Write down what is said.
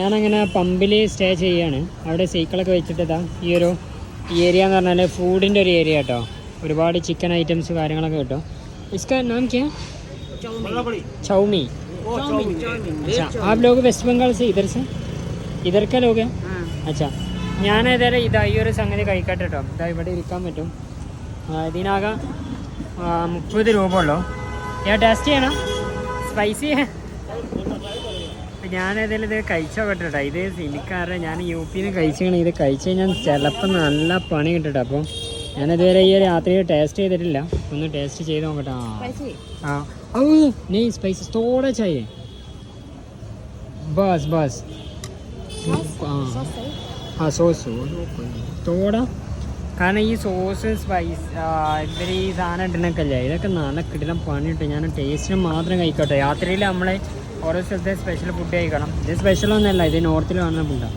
ഞാനങ്ങനെ പമ്പിൽ സ്റ്റേ ചെയ്യാണ്. അവിടെ സൈക്കിളൊക്കെ വെച്ചിട്ട് ഈ ഒരു ഏരിയ എന്ന് പറഞ്ഞാൽ ഫൂഡിൻ്റെ ഒരു ഏരിയ കേട്ടോ. ഒരുപാട് ചിക്കൻ ഐറ്റംസ് കാര്യങ്ങളൊക്കെ കിട്ടും. इसका नाम क्या है? चौमी. अच्छा, आप लोग वेस्ट बंगाल से इधर का लोग हैं? अच्छा, ഞാൻ ഏതായാലും ഇതാ ഈ ഒരു സംഗതി കഴിക്കട്ടെ കേട്ടോ. ഇതാ ഇവിടെ ഇരിക്കാൻ പറ്റും. ഇതിനാകെ 30 രൂപ ഉള്ളൂ. ഞാൻ ടേസ്റ്റ് ചെയ്യണം. സ്പൈസി ഞാൻ ഏതായാലും ഇത് കഴിച്ചോക്കട്ടെ കേട്ടോ. ഇത് എനിക്കറിയാം, ഞാൻ UP-ന്ന് കഴിച്ചാണ്. ഇത് കഴിച്ച് കഴിഞ്ഞാൽ ചിലപ്പോൾ നല്ല പണി കിട്ടും. അപ്പം ഞാനിതുവരെ ഈ രാത്രി ടേസ്റ്റ് ചെയ്തിട്ടില്ല. ഒന്ന് ടേസ്റ്റ് ചെയ്ത് നോക്കട്ടെ. नहीं स्पाइसी थोड़ा चाहिए बस हाँ सॉस थोड़ा. കാരണം ഈ സോസ് സ്പൈസ് ഇവർ ഈ സാധനം ഇടണൊക്കെയല്ലേ, ഇതൊക്കെ നല്ല കിടിലം പണി കിട്ടും. ഞാൻ ടേസ്റ്റിന് മാത്രം കഴിക്കട്ടെ. രാത്രിയിൽ നമ്മളെ ഓരോ സ്ഥലത്തെ സ്പെഷ്യൽ ഫുഡ് കഴിക്കണം. ഇത് സ്പെഷ്യലൊന്നുമല്ല, ഇത് നോർത്തിൽ കാണുന്ന ഫുഡാണ്.